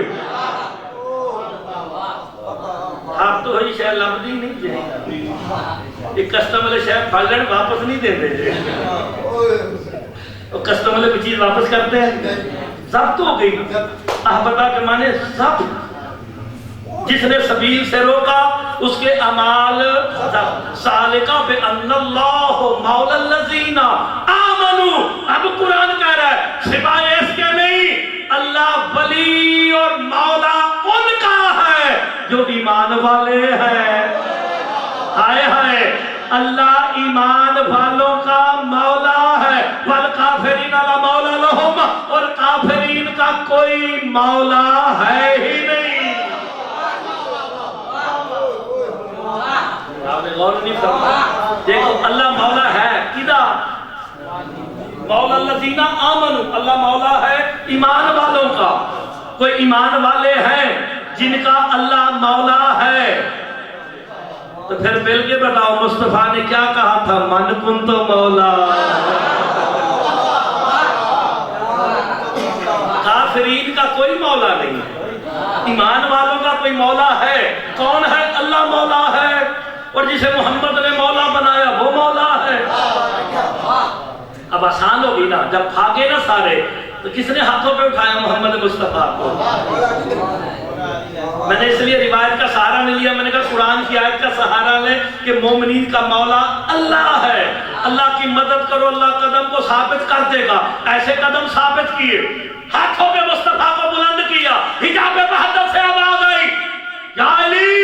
آپ تو ہوئی شاید لمدی نہیں جائے ایک کسٹم والے شاید پھلن واپس نہیں دے دے کسٹم والے بھی چیز واپس کرتے ہیں. ضبط ہو گئی. احبطہ کے معنی ضبط. جس نے سبیل سے روکا اس کے اعمال. ذَلِكَ بِأَنَّ اللَّهُ مَوْلَى الَّذِينَ آمَنُوا، اب قرآن کہہ رہا ہے سوائے اس کے نہیں، اللہ ولی اور مولا ان کا ہے جو ایمان والے ہیں. ہائے ہائے، اللہ ایمان والوں کا مولا ہے. وَالْكَافِرِينَ لَا مَوْلَى لَهُمْ، اور کافرین کا کوئی مولا ہے ہی نہیں. آپ نے غور نہیں فرمایا. دیکھو اللہ مولا ہے کدھا؟ مولا الذین آمنوا، اللہ مولا ہے ایمان والوں کا. کوئی ایمان والے ہیں جن کا اللہ مولا ہے. تو پھر مل کے بتاؤ مصطفیٰ نے کیا کہا تھا؟ من کنت مولا. کافرین کا کوئی مولا نہیں ہے، ایمان والوں کا کوئی مولا ہے. کون ہے؟ اللہ مولا ہے. اور جسے محمد نے مولا بنایا وہ مولا ہے. اب آسان ہوگی نا، جب بھاگے نا سارے تو کس نے ہاتھوں پہ اٹھایا محمد مصطفیٰ کو؟ میں نے اس لیے روایت کا سہارا نہیں لیا، میں نے کہا قرآن کی آیت کا سہارا لے کہ مومنین کا مولا اللہ ہے. اللہ کی مدد کرو، اللہ قدم کو ثابت کر دے گا. ایسے قدم ثابت کیے، ہاتھوں پہ مصطفیٰ کو بلند کیا. حجاب بہادر سے آواز آئی، یا علی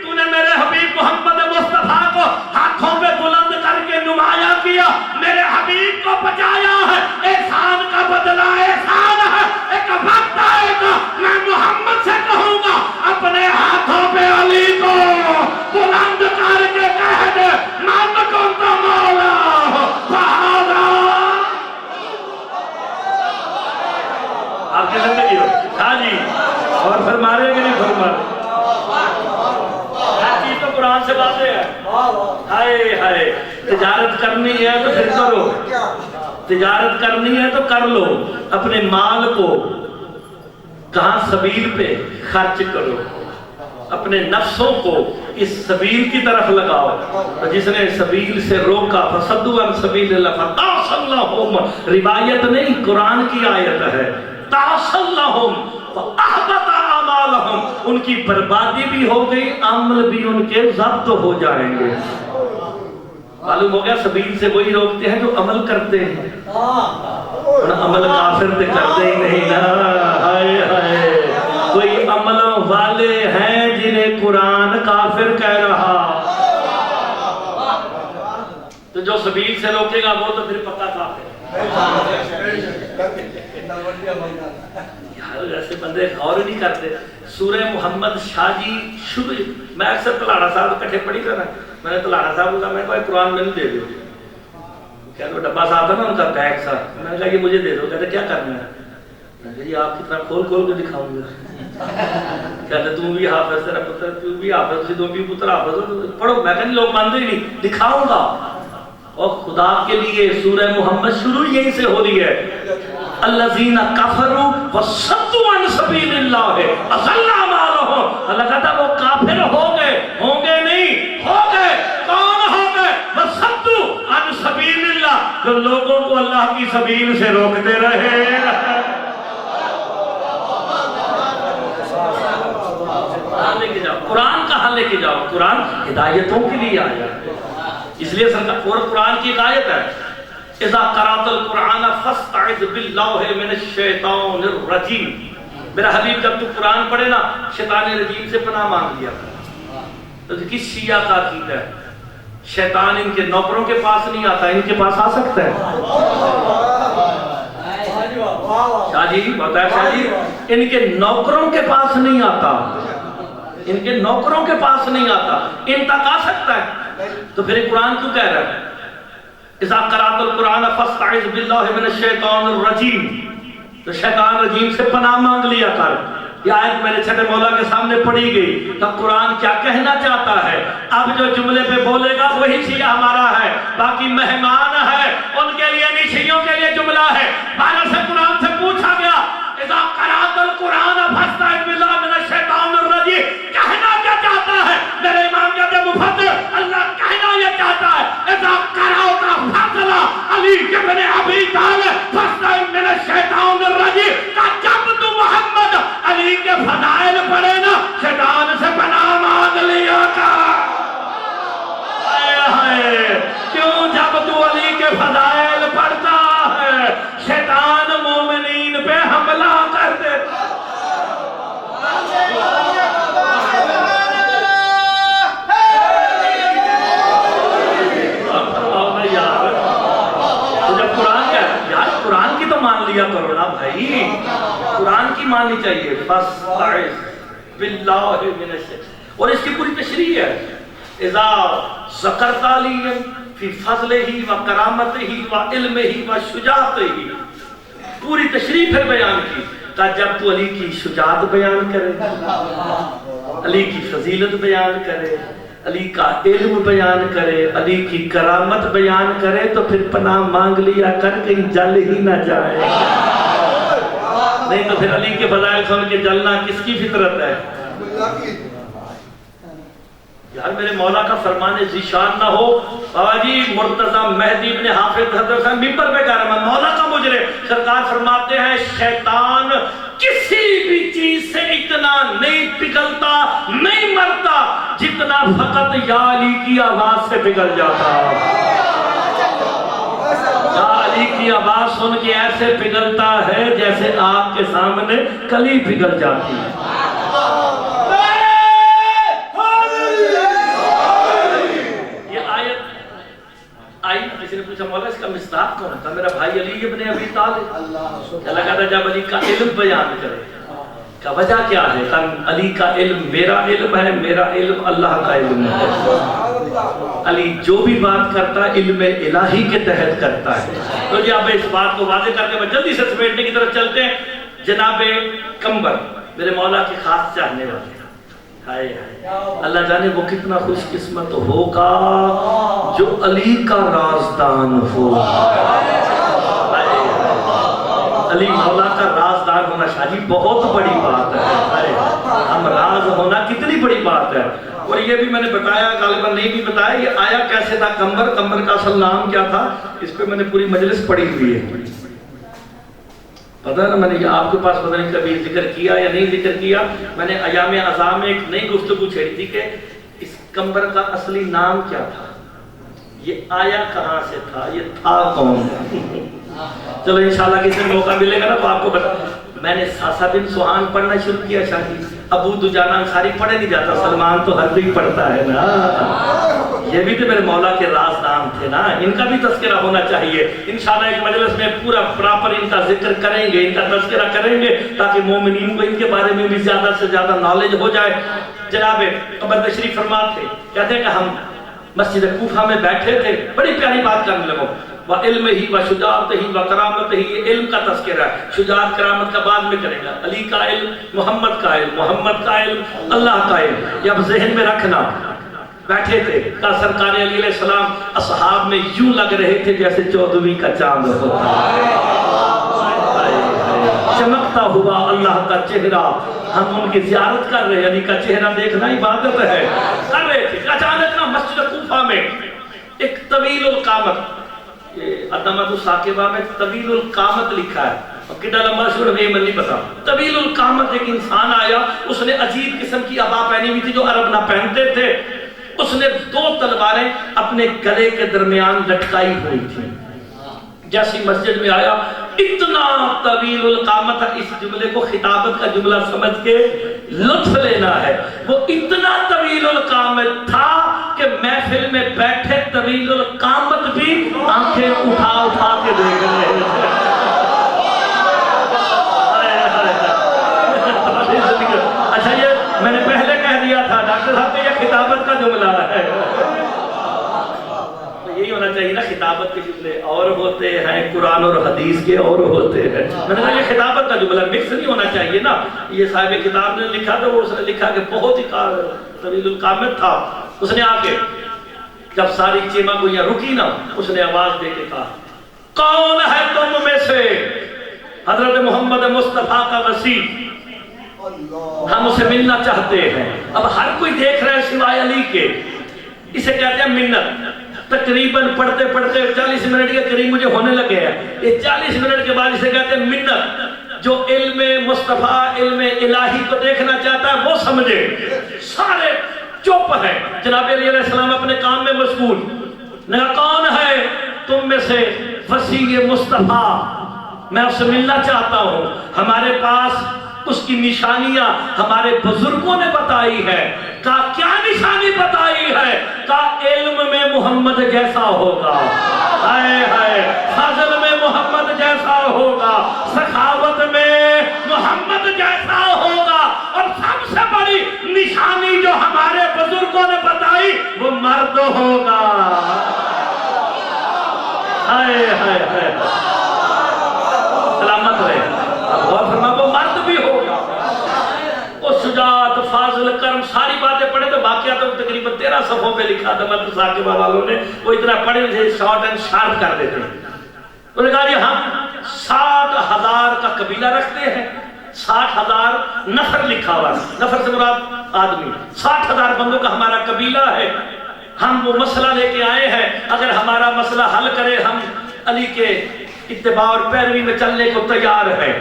تو نے میرے حبیب محمد مصطفیٰ کو ہاتھوں پہ بلند کر کے نمایاں کیا، میرے حبیب کو بچایا ہے. احسان کا بدلہ احسان ہے. ایک وقت آئے گا میں محمد سے کہوں گا اپنے ہاتھوں پہ علی کو بلند کر کے کہہ دے من کنت مولا فہذا. آپ کی زندگی ہو ہاں جی. اور فرمارے کہ نہیں فرمارے؟ تو قرآن سے واضح ہے. ہائے ہائے، تجارت کرنی ہے تو پھر کرو. تجارت کرنی ہے تو کر لو. اپنے مال کو کہاں سبیل پہ خرچ کرو. اپنے نفسوں کو اس سبیل کی طرف لگاؤ. جس نے سبیل سے روکا فَصَدُّوا عَنْ سَبِيلِ اللَّهِ فَتَعْسَلْ لَهُمْ، روایت نہیں قرآن کی آیت ہے. تَعْسَلْ لَهُمْ فَأَحْبَطَ أَعْمَالَهُمْ، ان کی بربادی بھی ہو گئی، عمل بھی ان کے ضبط ہو جائیں گے. معلوم ہو گیا سبیل سے وہی روکتے ہیں جو عمل کرتے ہیں. عمل کافر تے کرتے ہی نہیں نا. ہائے ہائے، کوئی عمل والے ہیں جنہیں قرآن کافر کہہ رہا. تو جو سبیل سے روکے گا وہ تو پھر پکا کافر. ایسے بندے غور نہیں کرتے. سورہ محمد شاہ جی شروع، میں اکثر تلاڑا صاحب کٹھے پڑھی کرنا. میں نے تلاڑا صاحب کو کہا میں کوئی قرآن میں نہیں دے دو. کہتے وہ ڈبا صاحب تھا نا ان کا بیگ صاحب. میں نے کہا یہ مجھے دے دو. کہتے کیا کرنا ہے؟ میں نے کہا یہ آپ کتنا کھول کھول کے دکھاؤں گا. کہتے تم بھی حافظ، تیرا پتر تو بھی حافظ، تم بھی پتر حافظ، پڑھو. میں کہا لوگ مانتے ہی نہیں، دکھاؤں گا. اور خدا کے لیے سورہ محمد شروع یہیں سے ہو رہی ہے. الذین کفروا وصدوا عن سبیل اللہ اضل اعمالهم. اللہ کہتا وہ کافر ہو گئے، ہوں گے نہیں، ہو گئے. کون ہو گئے؟ وصدوا عن سبیل اللہ، جو لوگوں کو اللہ کی سبیل سے روکتے رہے. قرآن لے کے جاؤ. قرآن کہاں لے کے جاؤ؟ قرآن ہدایتوں کے لیے آیا ہے. اس لیے سرکار اور قرآن کی ایک آیت ہے اذا قرأت القرآن فاستعذ باللہ من الشیطان الرجیم، میرا حبیب جب تو قرآن پڑھے نا شیطان رجیم سے پناہ مانگ لیا کر۔ تو کس شیعہ کا عقیدہ ہے شیطان ان کے نوکروں کے پاس نہیں آتا، ان کے پاس آ سکتا ہے؟ شاہ جی بتایا شاہ جی، ان کے نوکروں کے پاس نہیں آتا، ان کے نوکروں کے پاس نہیں آتا، ان تک آ سکتا ہے؟ تو پھر قرآن کیوں کہہ رہا ہے اذا قرأت القرآن فاستعذ باللہ من الشیطان الرجیم، تو شیطان رجیم سے پناہ مانگ لیا کر۔ یہ آیت میرے چھٹے مولا کے سامنے پڑھی گئی، تو قرآن کیا کہنا چاہتا ہے؟ اب جو جملے پہ بولے گا وہی شیعہ ہمارا ہے، باقی مہمان ہے ان کے لیے نہیں، شیعوں کے لیے جملہ ہے۔ بالا سے قرآن سے پوچھا گیا اذا قرأت القرآن فاستعذ باللہ من الشیطان الرجیم، کہنا کیا چاہتا ہے؟ میرے امام کہتے ہیں مفسر اللہ کہنا یہ چاہتا ہے اذا قرأت فضل علی ابن ابی طالب فاستعذ من الشیطان الرجیم، کہ جب تو محمد علی کے فضائل پڑھے نا شیطان سے پناہ مانگ لیا کر۔ کیوں؟ جب تو علی کے فضائل پڑھتا ہے شیطان مومنین پہ حملہ کر دیتا۔ قرآن کی تو مان لیا کرو نا بھائی، قرآن کی ماننی چاہیے۔ فاستعذ باللہ من الشیطان، اور اس کی پوری تشریح ہے اذا ذکرت علی فی فضلہ و کرامتہ و علمہ و شجاعتہ، پوری تشریح پھر بیان کی کہ جب تو علی کی شجاعت بیان کرے، علی کی فضیلت بیان کرے، علی کا علم بیان کرے، علی کی کرامت بیان کرے، تو پھر پناہ مانگ لیا کر کہیں جل ہی نہ جائے، نہیں تو پھر علی کے فضائل سن کے جلنا کس کی فطرت ہے؟ یار میرے مولا کا فرمان ذیشان نہ ہو۔ بابا جی مرتضی مہدی ابن حافظ حضرت ممبر پہ کہہ رہا ہے مولا کا مجرے، سرکار فرماتے ہیں شیطان کسی بھی چیز سے اتنا نہیں پگھلتا نہیں مرتا جتنا فقط یا علی کی آواز سے پگھل جاتا۔ یا علی کی آواز سن کے ایسے پگھلتا ہے جیسے آگ کے سامنے کلی پگھل جاتی ہے۔ کسی نے پوچھا مولا اس کا مصداق کون تھا؟ میرا بھائی علی ابن ابی طالب۔ اللہ کہتا جب علی کا علم بیان کرے، کا وجہ کیا ہے؟ کہ علی کا علم میرا علم ہے، میرا علم اللہ کا علم ہے۔ علی جو بھی بات کرتا ہے علم الہی کے تحت کرتا ہے۔ تو جی اب اس بات کو واضح کر کے میں جلدی سے سمیٹنے کی طرف چلتے ہیں۔ جناب کمبر میرے مولا کی خاص چاہنے والے، اللہ جانے وہ کتنا خوش قسمت ہوگا جو علی کا رازدان ہو۔ علی مولا کا رازدان ہونا شاہ جی بہت بڑی بات ہے، ہم راز ہونا کتنی بڑی بات ہے۔ اور یہ بھی میں نے بتایا، غالباً نہیں بھی بتایا، یہ آیا کیسے تھا کمبر کا اصل نام کیا تھا، اس پہ میں نے پوری مجلس پڑھی ہوئی ہے، پتہ نا میں نے آپ کے پاس پتہ نہیں کبھی ذکر کیا یا نہیں ذکر کیا۔ میں نے ایام اعظام میں ایک نئی گفتگو چھیڑی تھی کہ اس کمبر کا اصلی نام کیا تھا، یہ آیا کہاں سے تھا، یہ تھا کون؟ چلو انشاءاللہ کسی موقع ملے گا نا تو آپ کو بتا۔ میں نے ساسا بن سوہان پڑھنا شروع کیا شاہ جی، ابو دجانہ انصاری پڑھے نہیں جاتا، سلمان تو ہر کوئی پڑھتا ہے نا۔ یہ بھی تو میرے مولا کے رازدان تھے نا، ان کا بھی تذکرہ ہونا چاہیے۔ انشاءاللہ ایک مجلس میں پورا پراپر ان کا ذکر کریں گے، ان کا تذکرہ کریں گے تاکہ مومنین کو ان کے بارے میں بھی زیادہ سے زیادہ نالج ہو جائے۔ جناب قبر تشریف فرما تھے، کہتے ہیں کہ ہم مسجد کوفہ میں بیٹھے تھے، بڑی پیاری بات کرنے لگو، وَعِلْمِهِ وَشُجَاعَتِهِ وَكَرَامَتِهِ، یہ علم کا تذکرہ ہے، شجاعت کرامت کا بعد میں کرے گا۔ علی کا علم، محمد کا علم، محمد کا علم، اللہ کا علم، یہ اب ذہن میں رکھنا۔ بیٹھے تھے کہ سرکار علی علیہ السلام اصحاب میں یوں لگ رہے تھے جیسے 14ویں کا چاند ہوتا ہے، چمکتا ہوا اللہ کا چہرہ، ہم ان کی زیارت کر رہے ہیں، علی کا چہرہ دیکھنا عبادت ہے، کر رہے تھے۔ اچانک نا مسجد کوفہ میں ایک طویل القامت، عدمت الساقبہ میں طویل القامت لکھا ہے، اب کتنا لمبا شروع میں نہیں پتا، طویل القامت ایک انسان آیا، اس نے عجیب قسم کی عبا پہنی ہوئی تھی جو عرب نہ پہنتے تھے، اس نے 2 تلواریں اپنے گلے کے درمیان لٹکائی ہوئی تھی. جیسی مسجد میں آیا اتنا طویل القامت تھا. اس جملے کو خطابت کا جملہ سمجھ کے لطف لینا ہے. وہ اتنا طویل القامت تھا کہ محفل میں بیٹھے طویل القامت بھی آنکھیں اٹھا اٹھا کے دیکھ رہے تھے. اچھا یہ میں نے پہلے کہہ دیا تھا ڈاکٹر صاحب کہ یہ خطابت کا جملہ ہے. یہی ہونا چاہیے نا, خطابت کے جملے اور ہوتے ہیں, قرآن اور حدیث کے اور ہوتے ہیں. میں نے کہا یہ خطابت کا جملہ مکس نہیں ہونا چاہیے نا. یہ صاحب کتاب نے لکھا تھا, وہ اس نے لکھا کہ بہت ہی طویل القامت تھا. اس نے آ کے جب ساری چیما گوئیاں رکی نا, اس نے آواز دے کے کہا کون ہے تم میں سے حضرت محمد مصطفیٰ کا وسیع, ہم اسے ملنا چاہتے ہیں. اب ہر کوئی دیکھ رہا ہے سوائے علی کے. اسے کہتے ہیں منت. تقریباً پڑھتے پڑھتے 40 منٹ کے قریب مجھے ہونے لگے ہیں. یہ 40 منٹ کے بعد اسے کہتے ہیں منت. جو علم مصطفیٰ علم الہی کو دیکھنا چاہتا ہے وہ سمجھے. سارے چپ ہیں. جناب علی علیہ السلام اپنے کام میں مشغول. نے کہا کون ہے تم میں سے وسیع مصطفیٰ, میں اسے ملنا چاہتا ہوں. ہمارے پاس اس کی نشانیاں ہمارے بزرگوں نے بتائی ہے. کہا کیا نشانی بتائی ہے؟ کہا علم میں محمد جیسا ہوگا, فضل میں محمد جیسا ہوگا, سخاوت میں محمد جیسا ہوگا, اور سب سے بڑی نشانی جو ہمارے بزرگوں نے بتائی وہ مرد ہوگا. سلامت رہے. اب غور فرما, وہ مرد بھی ہوگا. وہ شجاعت, فاضل, کرم, ساری باتیں پڑھے تو واقعہ تو تقریباً 13 صفحوں پہ لکھا تھا مدرسہ کے والوں نے. وہ اتنا پڑھے تھے شارٹ اینڈ شارپ کر دیتے ہیں. انہوں نے کہا جی ہم 60,000 کا قبیلہ رکھتے ہیں. 60,000 نفر لکھا ہوا, نفر سے مراد آدمی. 60,000 بندوں کا ہمارا قبیلہ ہے. ہم وہ مسئلہ لے کے آئے ہیں, اگر ہمارا مسئلہ حل کرے ہم علی کے اتباع اور پیروی میں چلنے کو تیار ہے.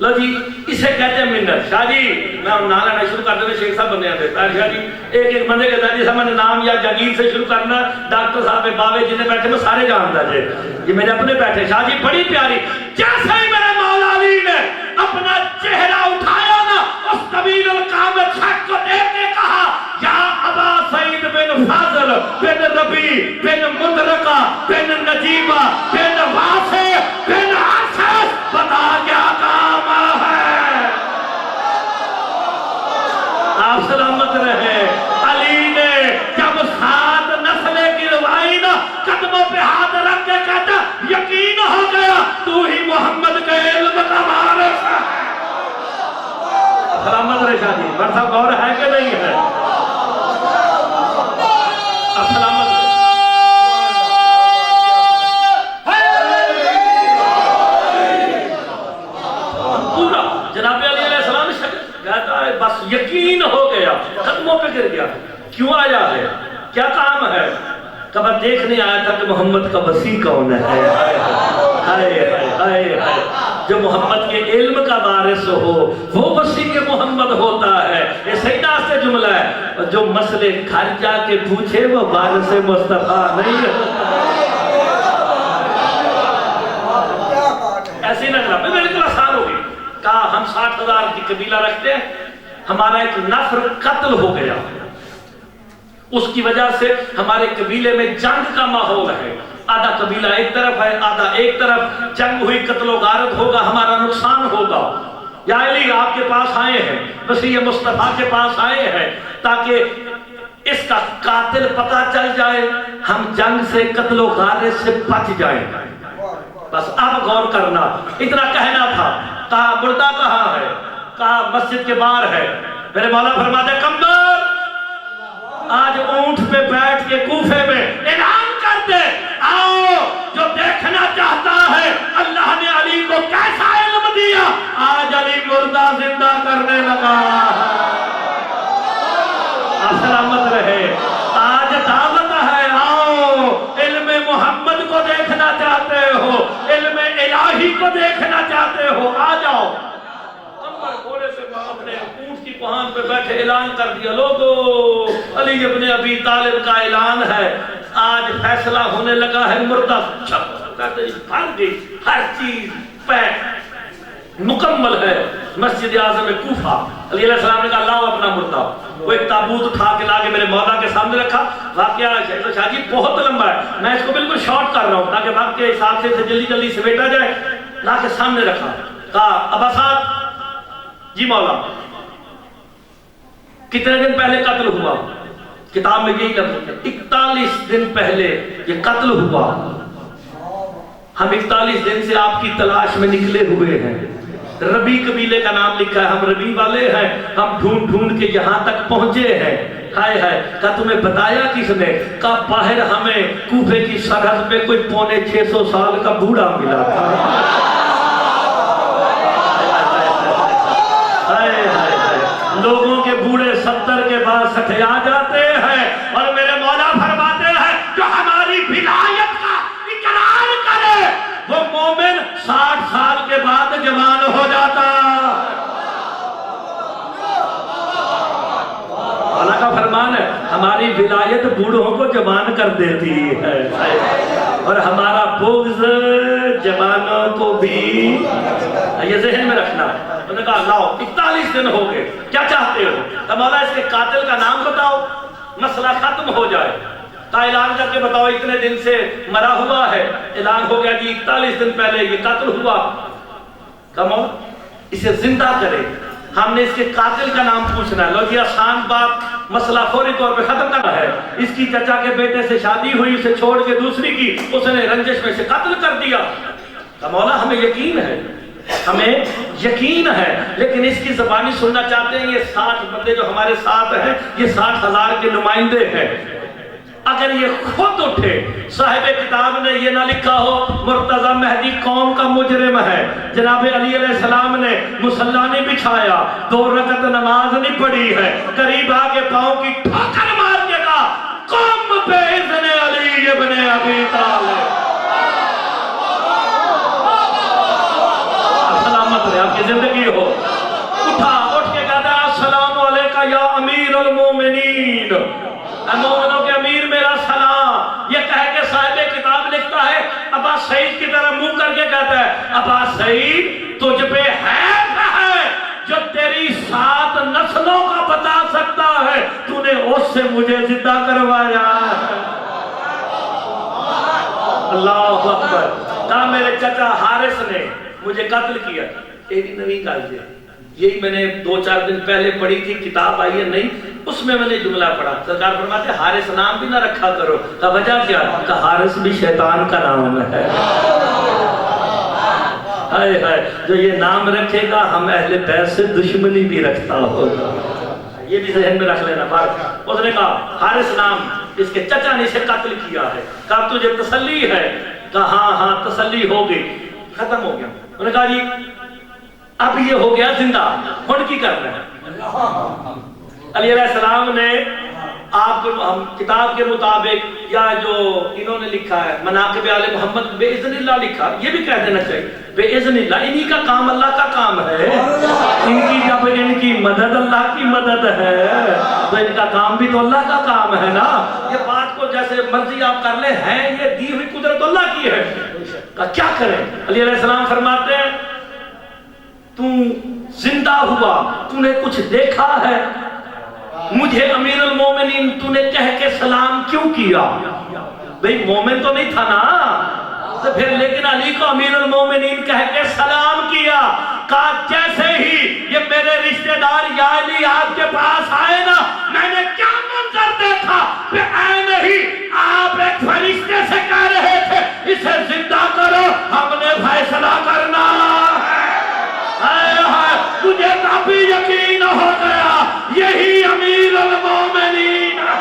لو جی اسے کہتے ہیں منت. شاہ جی میں نام لینا شروع کر دیتے, شیخ صاحب بندے آتے ہیں. شاہ جی ایک ایک بندے کے جی صاحب میں نے نام یا جاگیر سے شروع کرنا. ڈاکٹر صاحب باوے جنہیں بیٹھے میں سارے جانتا جے, یہ میرے اپنے بیٹھے. شاہ جی بڑی پیاری. جیسے ہی میرے مولا علی نے اپنا چہرہ اٹھایا نا, اس طویل القامت شخص کو دیکھ کے کہا یا ابا سعید بن فاضل بن ربی بن مدرکہ بن نجیبہ بن واسع بن عرشد, بتا کیا کام ہے. آپ سلامت رہے. علی نے جب 7 نسلیں گروائی نا, قدموں پہ ہاتھ رکھ کے کہتا یقین ہو گیا تو ہی محمد کے علم کا وارث ہے. سلامت رہے شاہ جی. برسا غور ہے کہ نہیں ہے؟ سلامت رہے. پورا جناب علی علیہ السلام کہتا ہے بس یقین ہو گیا, قدموں پہ گر گیا. کیوں آیا ہے, کیا کام ہے؟ کبھی دیکھنے آیا تھا کہ محمد کا وسیع کون ہے. جو محمد کے علم کا وارث ہو وہ وسیع محمد ہوتا ہے. یہ سیدہ سے جملہ ہے. جو مسئلے گھر جا کے پوچھے وہ وارث مصطفیٰ نہیں ہوتا. ایسے ہی نہ کرا. میں اتنا سال ہو گئی. کہا ہم 60,000 کی قبیلہ رکھتے ہیں, ہمارا ایک نفر قتل ہو گیا, اس کی وجہ سے ہمارے قبیلے میں جنگ کا ماحول ہے. آدھا قبیلہ ایک طرف ہے, آدھا ایک طرف, جنگ ہوئی, قتل و غارت ہوگا, ہمارا نقصان ہوگا. یا علی آپ کے پاس آئے ہیں, وسیع مصطفیٰ کے پاس آئے ہیں تاکہ اس کا قاتل پتہ چل جائے, ہم جنگ سے, قتل و غارت سے بچ جائیں. بس اب غور کرنا, اتنا کہنا تھا. کہا مردہ کہاں ہے؟ کہا مسجد کے باہر ہے. میرے مولا فرماتے کمبر آج اونٹ پہ بیٹھ کے کوفے میں اعلان کر دے, آؤ جو دیکھنا چاہتا ہے اللہ نے علی کو کیسا علم دیا, آج علی مردہ زندہ کرنے لگا. آپ سلامت رہے. آج دعوت ہے, آؤ علم محمد کو دیکھنا چاہتے ہو, علم الہی کو دیکھنا چاہتے ہو, آ جاؤ. گھوڑے سے اپنے اونٹ کی پہان پہ بیٹھے اعلان کر دیا, لوگو علی ابن ابی طالب کا اعلان ہے، آج فیصلہ ہونے لگا ہے، مردہ بھر گئی، ہر چیز پیک مکمل ہے مسجد اعظم کوفہ۔ علی علیہ السلام نے کہا لاؤ اپنا مردہ، وہ ایک تابوت اٹھا کے لا کے میرے مولا کے سامنے رکھا۔ واقعہ شاہ جی بہت لمبا ہے، میں اس کو بالکل شارٹ کر رہا ہوں تاکہ وقت کے حساب سے جلدی جلدی سمیٹا جائے۔ لا کے سامنے رکھا، کہا ابا صاحب جی مولا کتنے دن پہلے قتل ہوا؟ کتاب میں یہی لفظ ہے 41 دن پہلے یہ قتل ہوا، ہم 41 دن سے آپ کی تلاش میں نکلے ہوئے ہیں، ربی قبیلے کا نام لکھا ہے، ہم ربی والے ہیں، ہم ڈھونڈ ڈھونڈ کے یہاں تک پہنچے ہیں۔ ہائے ہائے، کہا تمہیں بتایا کس نے؟ کہا باہر ہمیں کوفے کی سرحد پہ کوئی 650 سال کا بوڑھا ملا تھا۔ ہائے ہائے ہائے، لوگوں کے بوڑھے 70 کے بعد 60 آ جاتے ہیں، اور میرے مولا فرماتے ہیں جو ہماری ولایت کا اقرار کرے وہ مومن 60 سال کے بعد جوان ہو جاتا۔ اللہ کا فرمان ہے ہماری ولایت بوڑھوں کو جوان کر دیتی ہے، اور ہمارا بغض جوانوں کو بھی، یہ ذہن میں رکھنا۔ انہوں نے کہا لاؤ 41 دن ہو گئے، کیا چاہتے ہو؟ تو مولا اس کے قاتل کا نام بتاؤ، مسئلہ ختم ہو جائے۔ کا اعلان کر کے بتاؤ اتنے دن سے مرا ہوا ہے، اعلان ہو گیا جی 41 دن پہلے یہ قتل ہوا۔ کہا مولا اسے زندہ کرے، ہم نے اس کے قاتل کا نام پوچھنا ہے۔ لو جی آسان بات، مسئلہ فوری طور پہ ختم کرنا ہے۔ اس کی چچا کے بیٹے سے شادی ہوئی، اسے چھوڑ کے دوسری کی، اس نے رنجش میں سے قتل کر دیا۔ کہا مولا ہمیں یقین ہے، ہمیں یقین ہے، لیکن اس کی زبانی سننا چاہتے ہیں۔ یہ 60 بندے جو ہمارے ساتھ ہیں یہ 60,000 کے نمائندے ہیں، اگر یہ خود اٹھے، صاحب کتاب نے یہ نہ لکھا ہو مرتضی مہدی قوم کا مجرم ہے، جناب علی علیہ السلام نے مصلی نہیں بچھایا، 2 رکعت نماز نہیں پڑھی ہے، قریب آگے پاؤں کی ٹھوکر مار کے کہا قم باذن علی ابن ابی طالب۔ سلامت رہے آپ کی زندگی ہو۔ اٹھا، اٹھ کے کہتا ہے السلام علیکہ یا امیر المومنین، اے مومنوں کے امیر میرا سلام۔ یہ کہہ کے صاحب کتاب لکھتا ہے، ابا سعید کی طرح منہ کر کے کہتا ہے ابا سعید تجھ پہ ہے جو تیری 7 نسلوں کا بتا سکتا ہے، تو نے اس سے مجھے زندہ کروایا۔ اللہ اکبر۔ کہا میرے چچا حارث نے مجھے قتل کیا، ایک نویں کالجے، یہی میں نے 2-4 دن پہلے پڑھی تھی، کتاب آئی ہے نہیں، اس میں نے جملہ پڑھا، سرکار فرماتے حارث نام بھی نہ رکھا کرو۔ کہا وجہ کیا؟ کہا حارث بھی شیطان کا نام ہے۔ ہائے ہائے، جو یہ نام رکھے گا ہم اہل بیت سے دشمنی بھی رکھتا ہوگا، یہ بھی ذہن میں رکھ لینا بات۔ اس نے کہا حارث نام، اس کے چچا نے اسے قتل کیا ہے۔ کہا تجھے تسلی ہے؟ کہا ہاں ہاں تسلی ہو گئی، ختم ہو گیا۔ انہوں نے کہا جی اب یہ ہو گیا زندہ، ہن کی کرنا ہے؟ علی علیہ السلام نے آپ کتاب کے مطابق یا جو انہوں نے لکھا ہے مناقب آل محمد بے اذن اللہ لکھا، یہ بھی کہہ دینا چاہیے بے اذن اللہ، انہی کا کام اللہ کا کام ہے، ان کی جب ان کی مدد اللہ کی مدد ہے تو ان کا کام بھی تو اللہ کا کام ہے نا۔ یہ بات کو جیسے مرضی آپ کر لیں، ہیں یہ دی ہوئی قدرت اللہ کی ہے۔ کیا کریں؟ علی علیہ السلام فرماتے ہیں تو زندہ ہوا، تو نے کچھ دیکھا ہے؟ مجھے امیر المومنین تو نے کہہ کے سلام کیوں کیا؟ بھئی مومن تو نہیں تھا نا، تو پھر لیکن علی کو امیر المومنین کہہ کے سلام کیا۔ کہا جیسے ہی یہ میرے رشتہ دار یا علی آپ کے پاس آئے نا، میں نے کیا منظر دیکھا کہ عین ہی آپ ایک فرشتے سے کہہ رہے تھے اسے زندہ کرو، ہم نے فیصلہ کرنا ہے۔ تجھے کبھی یقین ہو گیا یہی امیر المومنین ہے۔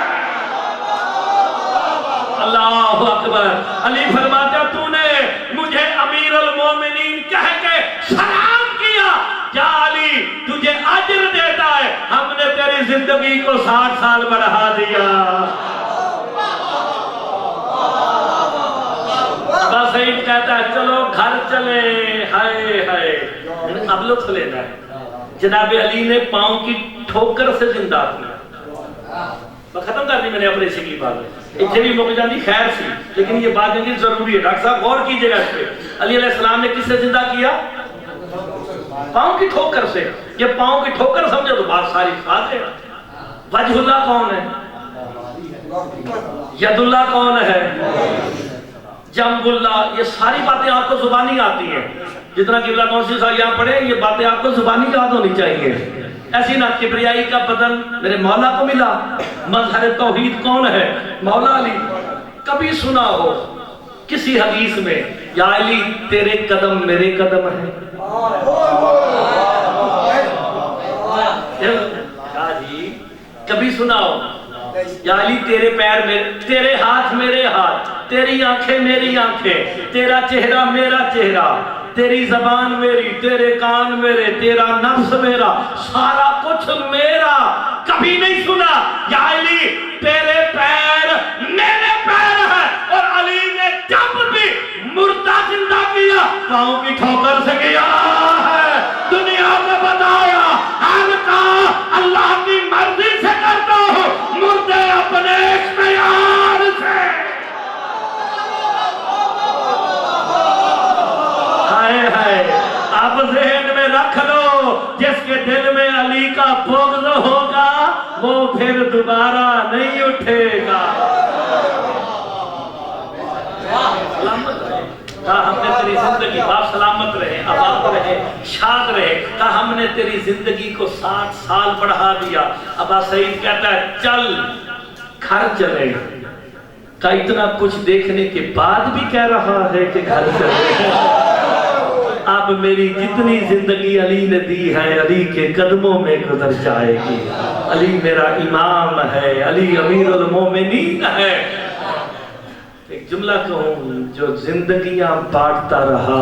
اللہ اکبر۔ علی فرماتا تو نے مجھے امیر المومنین کہہ کے سلام کیا، کیا علی تجھے اجر دیتا ہے، ہم نے تیری زندگی کو 60 سال بڑھا دیا۔ ابا سعید کہتا ہے چلو گھر چلے، ہائے ہائے اب لطف لینا ہے۔ جناب علی نے پاؤں کی ٹھوکر سے زندہ کیا، ختم کر دی میں نے اپنے سے کی بات اتنے بھی مک جاتی خیر سی، لیکن یہ بات یعنی ضروری ہے۔ ڈاکٹر صاحب غور کیجیے گا اس پہ، علی علیہ السلام نے کس سے زندہ کیا؟ پاؤں کی ٹھوکر سے۔ یہ پاؤں کی ٹھوکر سمجھو تو بات ساری بات ہے۔ وجہ اللہ کون ہے؟ ید اللہ کون ہے؟ جنب اللہ۔ یہ ساری باتیں آپ کو زبانی آتی ہیں، جتنا قبلہ کون سی سال یہاں پڑھے یہ باتیں آپ کو زبانی یاد ہونی چاہیے۔ ایسی نہ کبریائی کا بدن میرے مولا کو ملا۔ مظہر توحید کون ہے؟ مولا علی۔ کبھی سنا ہو کسی حدیث میں یا علی تیرے قدم میرے قدم ہیں؟ جی کبھی سنا ہو یا علی تیرے پیر میرے، تیرے ہاتھ میرے ہاتھ، تیری آنکھیں میری آنکھیں، تیرا چہرہ میرا چہرہ، تیری زبان میری، تیرے کان میرے، تیرا نفس میرا، سارا کچھ میرا؟ کبھی نہیں سنا یا علی تیرے پیر میرے پیر ہیں؟ اور علی نے جب بھی مردہ زندہ کیا پاؤں کی ٹھوکر سے کیا ہے، دنیا کو بتایا ہر کام اللہ کی مرضی سے کرتا ہوں، مردے اپنے اختیار سے۔ اب ذہن میں رکھ لو جس کے دل میں علی کا بغض ہوگا وہ پھر دوبارہ نہیں اٹھے گا۔ سلامت رہے کہا ہم نے تیری زندگی، باپ سلامت رہے، آباد رہے، شاد رہے، کہا ہم نے تیری زندگی کو 60 سال بڑھا دیا۔ ابا سعید کہتا ہے چل گھر چلے، کہا اتنا کچھ دیکھنے کے بعد بھی کہہ رہا ہے کہ گھر چلے۔ اب میری جتنی زندگی علی نے دی ہے علی کے قدموں میں گزر جائے گی۔ علی میرا امام ہے، علی امیر المومنین ہے۔ ایک جملہ کہوں، جو زندگیاں بانٹتا رہا